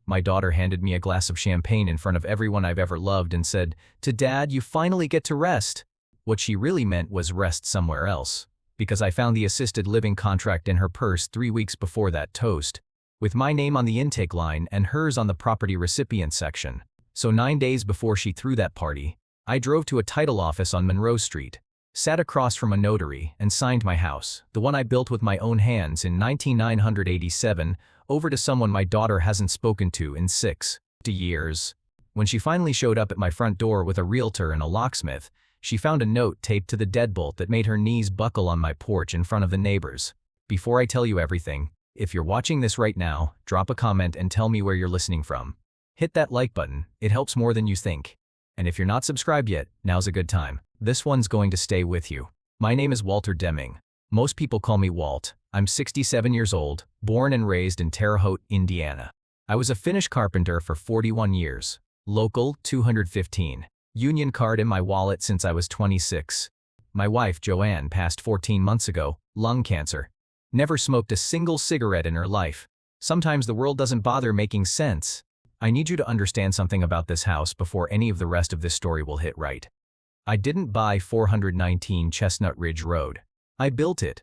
my daughter handed me a glass of champagne in front of everyone I've ever loved and said, "To Dad, you finally get to rest." What she really meant was rest somewhere else, because I found the assisted living contract in her purse 3 weeks before that toast, with my name on the intake line and hers on the property recipient section. So 9 days before she threw that party, I drove to a title office on Monroe Street, sat across from a notary, and signed my house, the one I built with my own hands in 1987, over to someone my daughter hasn't spoken to in 6 years. When she finally showed up at my front door with a realtor and a locksmith, she found a note taped to the deadbolt that made her knees buckle on my porch in front of the neighbors. Before I tell you everything, if you're watching this right now, drop a comment and tell me where you're listening from. Hit that like button, it helps more than you think. And if you're not subscribed yet, now's a good time. This one's going to stay with you. My name is Walter Deming. Most people call me Walt. I'm 67 years old, born and raised in Terre Haute, Indiana. I was a Finnish carpenter for 41 years. Local, 215. Union card in my wallet since I was 26. My wife, Joanne, passed 14 months ago, lung cancer. Never smoked a single cigarette in her life. Sometimes the world doesn't bother making sense. I need you to understand something about this house before any of the rest of this story will hit right. I didn't buy 419 Chestnut Ridge Road. I built it.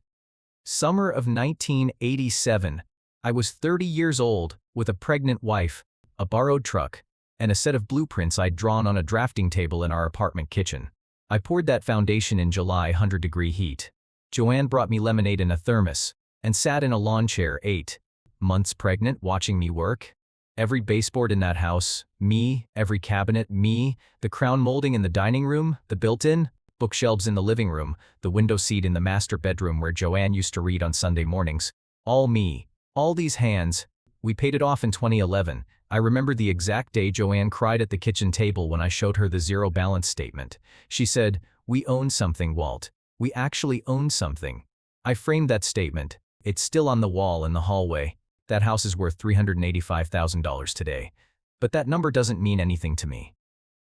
Summer of 1987. I was 30 years old, with a pregnant wife, a borrowed truck, and a set of blueprints I'd drawn on a drafting table in our apartment kitchen. I poured that foundation in July 100-degree heat. Joanne brought me lemonade in a thermos, and sat in a lawn chair 8 months pregnant watching me work. Every baseboard in that house, me, every cabinet, me, the crown molding in the dining room, the built-in, bookshelves in the living room, the window seat in the master bedroom where Joanne used to read on Sunday mornings. All me. All these hands. We paid it off in 2011. I remember the exact day Joanne cried at the kitchen table when I showed her the zero balance statement. She said, "We own something, Walt. We actually own something." I framed that statement. It's still on the wall in the hallway. That house is worth $385,000 today. But that number doesn't mean anything to me.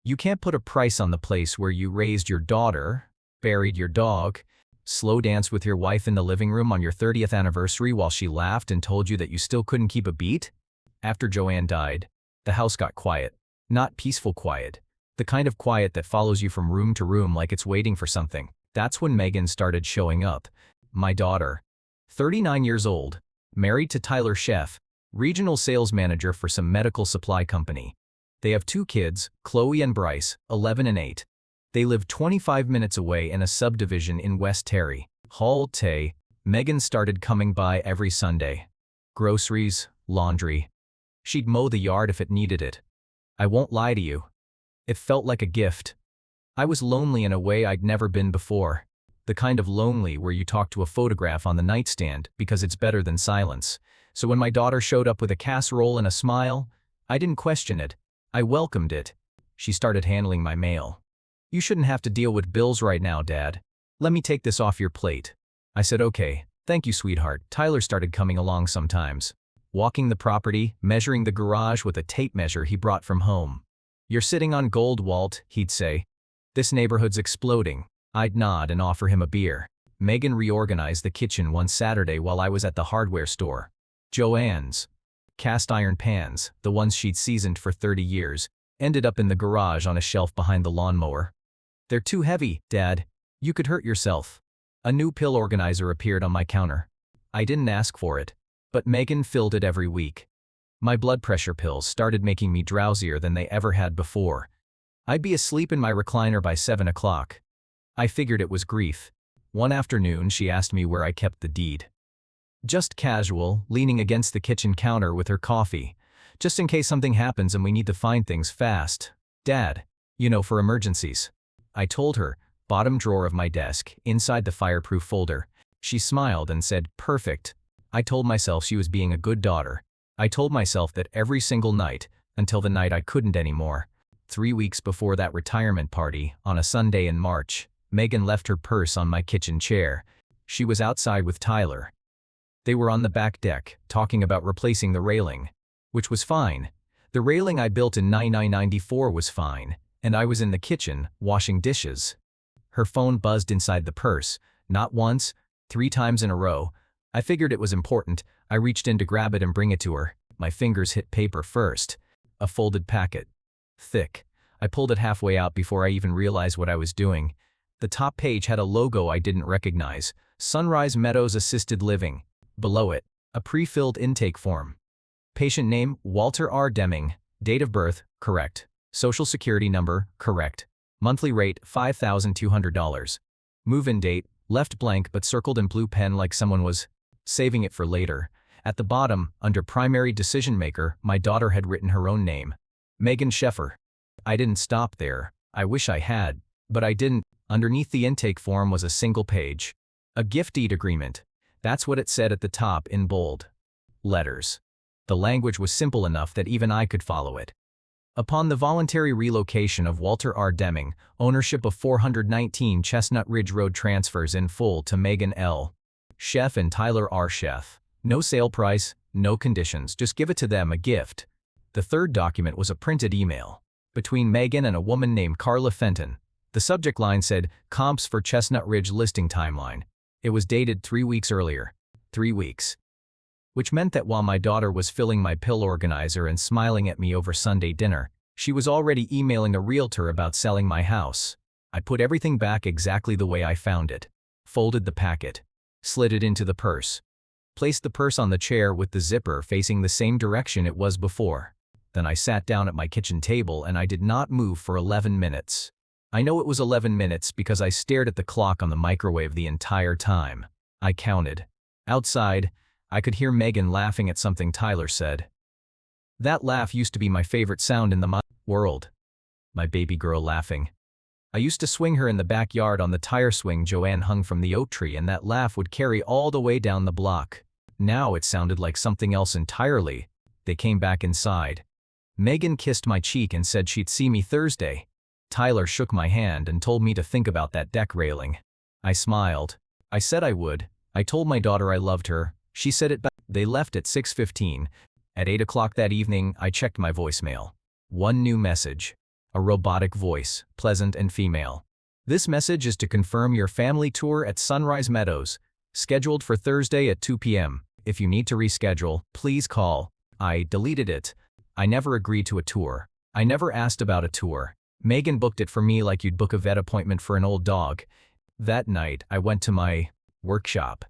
You can't put a price on the place where you raised your daughter, buried your dog, slow danced with your wife in the living room on your 30th anniversary while she laughed and told you that you still couldn't keep a beat. After Joanne died, the house got quiet. Not peaceful quiet. The kind of quiet that follows you from room to room like it's waiting for something. That's when Megan started showing up. My daughter. 39 years old. Married to Tyler Sheff, regional sales manager for some medical supply company. They have 2 kids, Chloe and Bryce, 11 and 8. They live 25 minutes away in a subdivision in West Terry. Hall Tay. Megan started coming by every Sunday. Groceries, laundry. She'd mow the yard if it needed it. I won't lie to you. It felt like a gift. I was lonely in a way I'd never been before. The kind of lonely where you talk to a photograph on the nightstand because it's better than silence. So when my daughter showed up with a casserole and a smile, I didn't question it. I welcomed it. She started handling my mail. "You shouldn't have to deal with bills right now, Dad. Let me take this off your plate." I said, "Okay, thank you, sweetheart." Tyler started coming along sometimes. Walking the property, measuring the garage with a tape measure he brought from home. "You're sitting on gold, Walt," he'd say. "This neighborhood's exploding." I'd nod and offer him a beer. Megan reorganized the kitchen one Saturday while I was at the hardware store. Joanne's cast iron pans, the ones she'd seasoned for 30 years, ended up in the garage on a shelf behind the lawnmower. "They're too heavy, Dad. You could hurt yourself." A new pill organizer appeared on my counter. I didn't ask for it, but Megan filled it every week. My blood pressure pills started making me drowsier than they ever had before. I'd be asleep in my recliner by 7 o'clock. I figured it was grief. One afternoon, she asked me where I kept the deed. Just casual, leaning against the kitchen counter with her coffee. "Just in case something happens and we need to find things fast. Dad, you know, for emergencies." I told her, "Bottom drawer of my desk, inside the fireproof folder." She smiled and said, "Perfect." I told myself she was being a good daughter. I told myself that every single night, until the night I couldn't anymore. 3 weeks before that retirement party, on a Sunday in March, Megan left her purse on my kitchen chair. She was outside with Tyler. They were on the back deck, talking about replacing the railing, which was fine. The railing I built in 1994 was fine, and I was in the kitchen, washing dishes. Her phone buzzed inside the purse, not once, 3 times in a row. I figured it was important. I reached in to grab it and bring it to her. My fingers hit paper first. A folded packet. Thick. I pulled it halfway out before I even realized what I was doing. The top page had a logo I didn't recognize. Sunrise Meadows Assisted Living. Below it, a pre-filled intake form. Patient name, Walter R. Deming. Date of birth, correct. Social security number, correct. Monthly rate, $5,200. Move-in date, left blank but circled in blue pen like someone was saving it for later. At the bottom, under primary decision maker, my daughter had written her own name. Megan Sheffer. I didn't stop there. I wish I had, but I didn't. Underneath the intake form was a single page. A gift deed agreement. That's what it said at the top in bold letters. The language was simple enough that even I could follow it. Upon the voluntary relocation of Walter R. Deming, ownership of 419 Chestnut Ridge Road transfers in full to Megan L. Sheff and Tyler R. Sheff. No sale price, no conditions, just give it to them, a gift. The third document was a printed email between Megan and a woman named Carla Fenton. The subject line said, Comps for Chestnut Ridge listing timeline. It was dated 3 weeks earlier. 3 weeks. Which meant that while my daughter was filling my pill organizer and smiling at me over Sunday dinner, she was already emailing a realtor about selling my house. I put everything back exactly the way I found it. Folded the packet. Slid it into the purse. Placed the purse on the chair with the zipper facing the same direction it was before. Then I sat down at my kitchen table and I did not move for 11 minutes. I know it was 11 minutes because I stared at the clock on the microwave the entire time. I counted. Outside, I could hear Megan laughing at something Tyler said. That laugh used to be my favorite sound in the world. My baby girl laughing. I used to swing her in the backyard on the tire swing Joanne hung from the oak tree, and that laugh would carry all the way down the block. Now it sounded like something else entirely. They came back inside. Megan kissed my cheek and said she'd see me Thursday. Tyler shook my hand and told me to think about that deck railing. I smiled. I said I would. I told my daughter I loved her. She said it back. They left at 6:15. At 8 o'clock that evening, I checked my voicemail. One new message. A robotic voice, pleasant and female. This message is to confirm your family tour at Sunrise Meadows, scheduled for Thursday at 2 p.m. If you need to reschedule, please call. I deleted it. I never agreed to a tour. I never asked about a tour. Megan booked it for me like you'd book a vet appointment for an old dog. That night, I went to my workshop.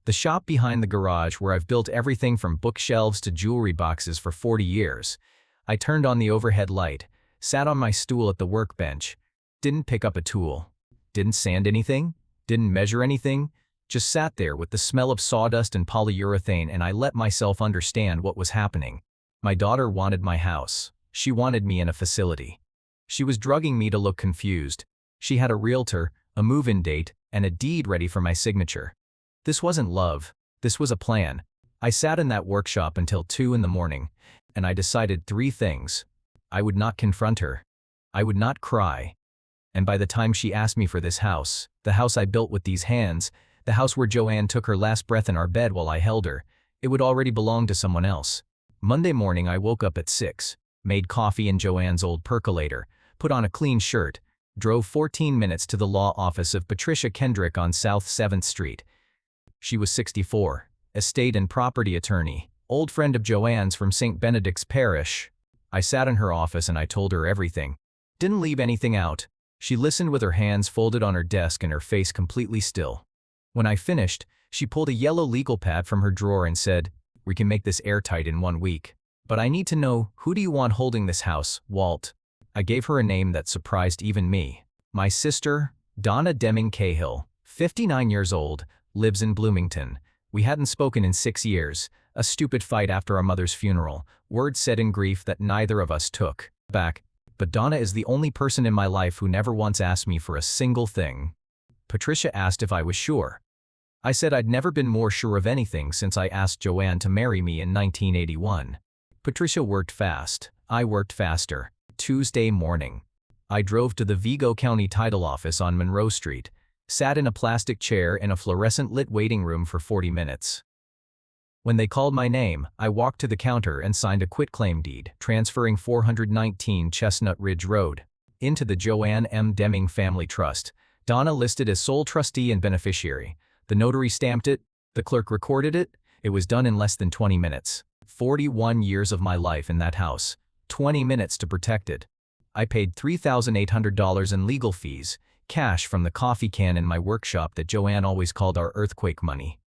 The shop behind the garage where I've built everything from bookshelves to jewelry boxes for 40 years. I turned on the overhead light. Sat on my stool at the workbench. Didn't pick up a tool. Didn't sand anything. Didn't measure anything. Just sat there with the smell of sawdust and polyurethane, and I let myself understand what was happening. My daughter wanted my house. She wanted me in a facility. She was drugging me to look confused. She had a realtor, a move-in date, and a deed ready for my signature. This wasn't love. This was a plan. I sat in that workshop until 2 in the morning, and I decided 3 things. I would not confront her. I would not cry. And by the time she asked me for this house, the house I built with these hands, the house where Joanne took her last breath in our bed while I held her, it would already belong to someone else. Monday morning I woke up at 6, made coffee in Joanne's old percolator, put on a clean shirt, drove 14 minutes to the law office of Patricia Kendrick on South 7th Street. She was 64, estate and property attorney, old friend of Joanne's from St. Benedict's Parish. I sat in her office and I told her everything. Didn't leave anything out. She listened with her hands folded on her desk and her face completely still. When I finished, she pulled a yellow legal pad from her drawer and said, "We can make this airtight in 1 week. But I need to know, who do you want holding this house, Walt?" I gave her a name that surprised even me. My sister, Donna Deming Cahill, 59 years old, lives in Bloomington. We hadn't spoken in 6 years. A stupid fight after our mother's funeral, words said in grief that neither of us took back. But Donna is the only person in my life who never once asked me for a single thing. Patricia asked if I was sure. I said I'd never been more sure of anything since I asked Joanne to marry me in 1981. Patricia worked fast. I worked faster. Tuesday morning. I drove to the Vigo County Title Office on Monroe Street, sat in a plastic chair in a fluorescent-lit waiting room for 40 minutes. When they called my name, I walked to the counter and signed a quitclaim deed, transferring 419 Chestnut Ridge Road into the Joanne M. Deming Family Trust. Donna listed as sole trustee and beneficiary. The notary stamped it. The clerk recorded it. It was done in less than 20 minutes. 41 years of my life in that house, 20 minutes to protect it. I paid $3,800 in legal fees, cash from the coffee can in my workshop that Joanne always called our earthquake money.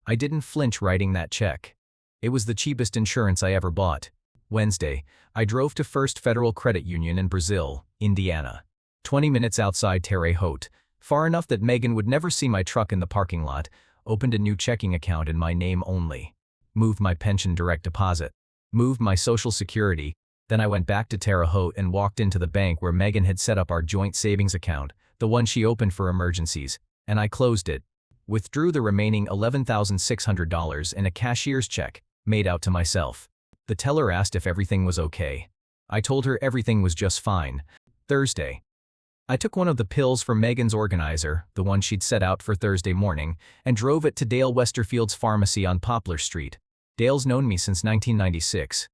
I didn't flinch writing that check. It was the cheapest insurance I ever bought. Wednesday, I drove to First Federal Credit Union in Brazil, Indiana. 20 minutes outside Terre Haute, far enough that Megan would never see my truck in the parking lot, opened a new checking account in my name only. Moved my pension direct deposit. Moved my Social Security. Then I went back to Terre Haute and walked into the bank where Megan had set up our joint savings account, the one she opened for emergencies, and I closed it. Withdrew the remaining $11,600 in a cashier's check, made out to myself. The teller asked if everything was okay. I told her everything was just fine. Thursday. I took one of the pills from Megan's organizer, the one she'd set out for Thursday morning, and drove it to Dale Westerfield's pharmacy on Poplar Street. Dale's known me since 1996.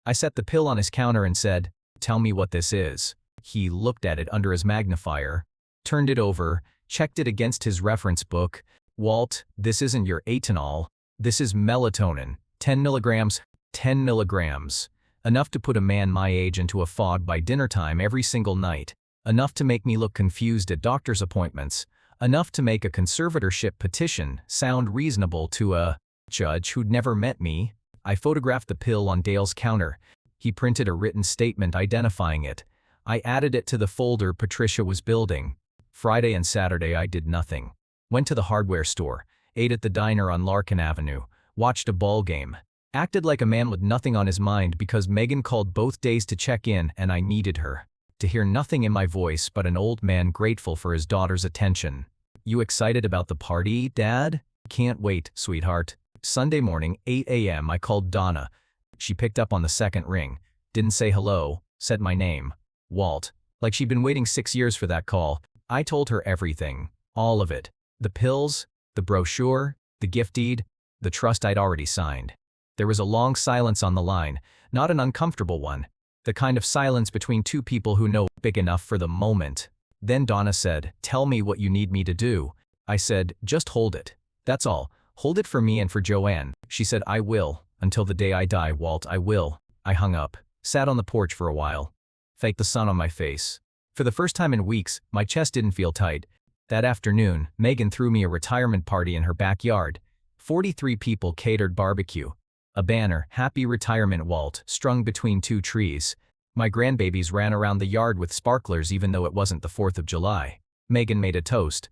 I set the pill on his counter and said, "Tell me what this is." He looked at it under his magnifier, turned it over, checked it against his reference book. "Walt, this isn't your Atonal. This is melatonin. 10 milligrams. 10 milligrams. Enough to put a man my age into a fog by dinner time every single night. Enough to make me look confused at doctor's appointments. Enough to make a conservatorship petition sound reasonable to a judge who'd never met me." I photographed the pill on Dale's counter. He printed a written statement identifying it. I added it to the folder Patricia was building. Friday and Saturday I did nothing. Went to the hardware store, ate at the diner on Larkin Avenue, watched a ball game. Acted like a man with nothing on his mind because Megan called both days to check in and I needed her. To hear nothing in my voice but an old man grateful for his daughter's attention. "You excited about the party, Dad?" "Can't wait, sweetheart." Sunday morning, 8 a.m. I called Donna. She picked up on the second ring. Didn't say hello, said my name. Walt. Like she'd been waiting 6 years for that call. I told her everything. All of it. The pills, the brochure, the gift deed, the trust I'd already signed. There was a long silence on the line, not an uncomfortable one. The kind of silence between two people who know big enough for the moment. Then Donna said, "Tell me what you need me to do." I said, "Just hold it. That's all. Hold it for me and for Joanne." She said, "I will. Until the day I die, Walt, I will." I hung up, sat on the porch for a while. Faked the sun on my face. For the first time in weeks, my chest didn't feel tight. That afternoon, Megan threw me a retirement party in her backyard. 43 people catered barbecue. A banner, "Happy Retirement Walt," strung between two trees. My grandbabies ran around the yard with sparklers even though it wasn't the 4th of July. Megan made a toast.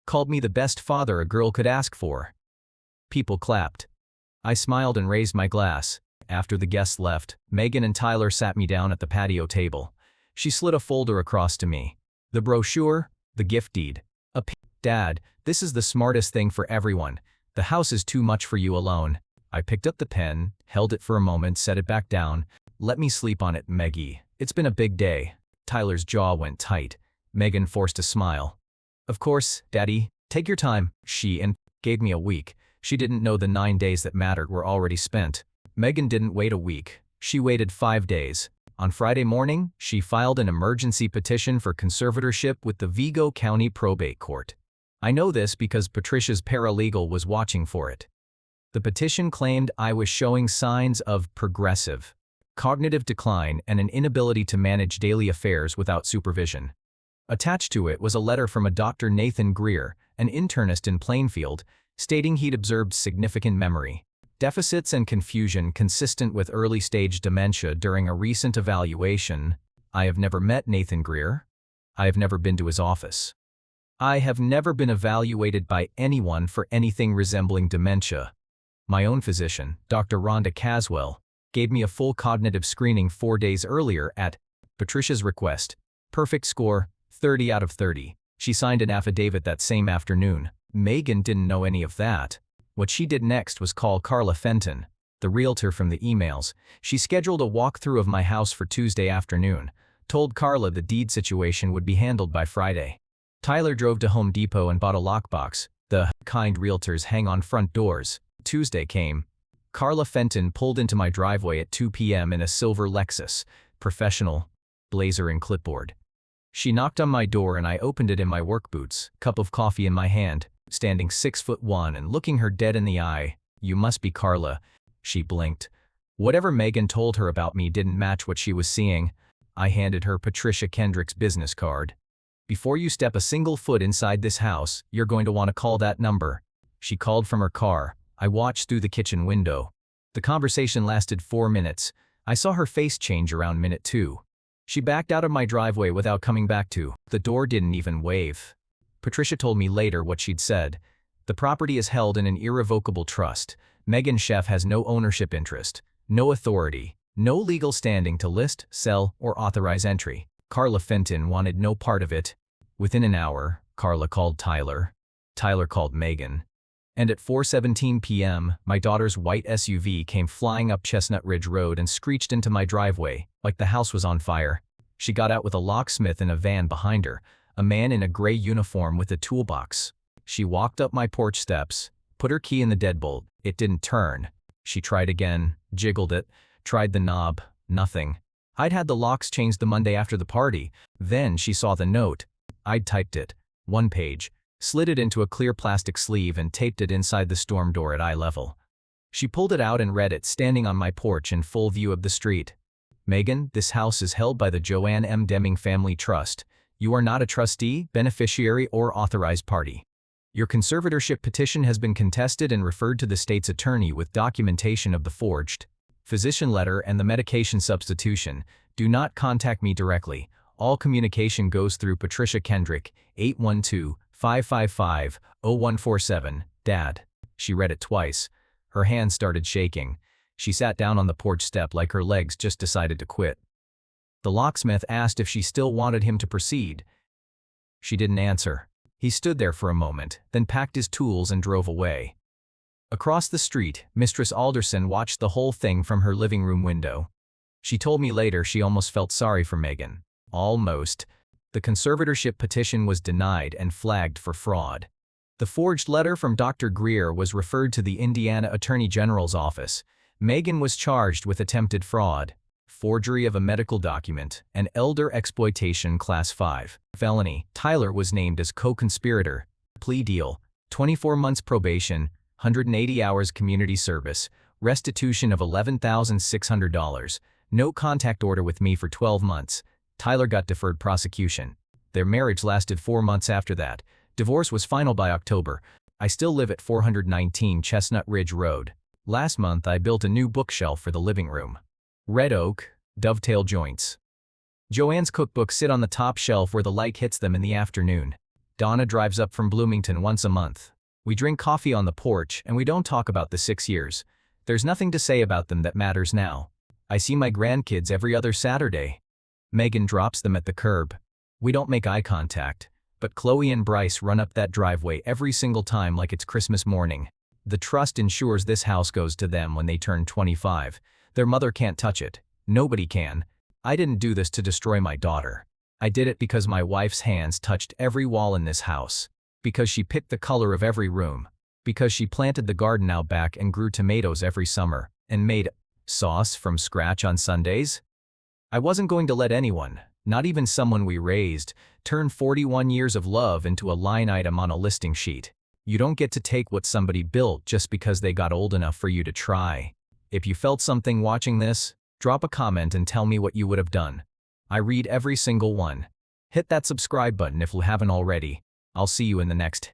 Called me the best father a girl could ask for. People clapped. I smiled and raised my glass. After the guests left, Megan and Tyler sat me down at the patio table. She slid a folder across to me. The brochure, the gift deed. "Dad, this is the smartest thing for everyone. The house is too much for you alone." I picked up the pen, held it for a moment, set it back down. "Let me sleep on it, Meggie. It's been a big day." Tyler's jaw went tight. Megan forced a smile. "Of course, Daddy. Take your time." She gave me a week. She didn't know the 9 days that mattered were already spent. Megan didn't wait a week. She waited 5 days. On Friday morning, she filed an emergency petition for conservatorship with the Vigo County Probate Court. I know this because Patricia's paralegal was watching for it. The petition claimed I was showing signs of progressive cognitive decline and an inability to manage daily affairs without supervision. Attached to it was a letter from a Dr. Nathan Greer, an internist in Plainfield, stating he'd observed significant memory deficits and confusion consistent with early-stage dementia during a recent evaluation. I have never met Nathan Greer. I have never been to his office. I have never been evaluated by anyone for anything resembling dementia. My own physician, Dr. Rhonda Caswell, gave me a full cognitive screening 4 days earlier at Patricia's request. Perfect score, 30 out of 30. She signed an affidavit that same afternoon. Megan didn't know any of that. What she did next was call Carla Fenton, the realtor from the emails. She scheduled a walkthrough of my house for Tuesday afternoon, told Carla the deed situation would be handled by Friday. Tyler drove to Home Depot and bought a lockbox. The kind realtors hang on front doors. Tuesday came. Carla Fenton pulled into my driveway at 2 p.m. in a silver Lexus, professional, blazer and clipboard. She knocked on my door and I opened it in my work boots, cup of coffee in my hand, standing 6'1" and looking her dead in the eye. "You must be Carla." She blinked. Whatever Megan told her about me didn't match what she was seeing. I handed her Patricia Kendrick's business card. Before you step a single foot inside this house, you're going to want to call that number. She called from her car. I watched through the kitchen window. The conversation lasted 4 minutes. I saw her face change around minute 2. She backed out of my driveway without coming back to. The door didn't even wave. Patricia told me later what she'd said. The property is held in an irrevocable trust. Megan Sheff has no ownership interest, no authority, no legal standing to list, sell, or authorize entry. Carla Fenton wanted no part of it. Within an hour, Carla called Tyler. Tyler called Megan. And at 4:17 p.m., my daughter's white SUV came flying up Chestnut Ridge Road and screeched into my driveway, like the house was on fire. She got out with a locksmith in a van behind her, a man in a gray uniform with a toolbox. She walked up my porch steps, put her key in the deadbolt. It didn't turn. She tried again, jiggled it, tried the knob, nothing. I'd had the locks changed the Monday after the party. Then she saw the note. I'd typed it, 1 page, slid it into a clear plastic sleeve and taped it inside the storm door at eye level. She pulled it out and read it standing on my porch in full view of the street. Megan, this house is held by the Joanne M. Deming Family Trust. You are not a trustee, beneficiary, or authorized party. Your conservatorship petition has been contested and referred to the state's attorney with documentation of the forged physician letter and the medication substitution. Do not contact me directly. All communication goes through Patricia Kendrick, 812-555-0147, Dad. She read it twice. Her hand started shaking. She sat down on the porch step like her legs just decided to quit. The locksmith asked if she still wanted him to proceed. She didn't answer. He stood there for a moment, then packed his tools and drove away. Across the street, Mistress Alderson watched the whole thing from her living room window. She told me later she almost felt sorry for Megan. Almost. The conservatorship petition was denied and flagged for fraud. The forged letter from Dr. Greer was referred to the Indiana Attorney General's office. Megan was charged with attempted fraud, forgery of a medical document, and elder exploitation Class 5 felony. Tyler was named as co-conspirator. Plea deal, 24 months probation, 180 hours community service, restitution of $11,600, no contact order with me for 12 months. Tyler got deferred prosecution. Their marriage lasted 4 months after that. Divorce was final by October. I still live at 419 Chestnut Ridge Road. Last month I built a new bookshelf for the living room. Red oak, dovetail joints. Joanne's cookbooks sit on the top shelf where the light hits them in the afternoon. Donna drives up from Bloomington once a month. We drink coffee on the porch and we don't talk about the 6 years. There's nothing to say about them that matters now. I see my grandkids every other Saturday. Megan drops them at the curb. We don't make eye contact, but Chloe and Bryce run up that driveway every single time like it's Christmas morning. The trust ensures this house goes to them when they turn 25. Their mother can't touch it. Nobody can. I didn't do this to destroy my daughter. I did it because my wife's hands touched every wall in this house. Because she picked the color of every room. Because she planted the garden out back and grew tomatoes every summer, and made sauce from scratch on Sundays. I wasn't going to let anyone, not even someone we raised, turn 41 years of love into a line item on a listing sheet. You don't get to take what somebody built just because they got old enough for you to try. If you felt something watching this, drop a comment and tell me what you would have done. I read every single one. Hit that subscribe button if you haven't already. I'll see you in the next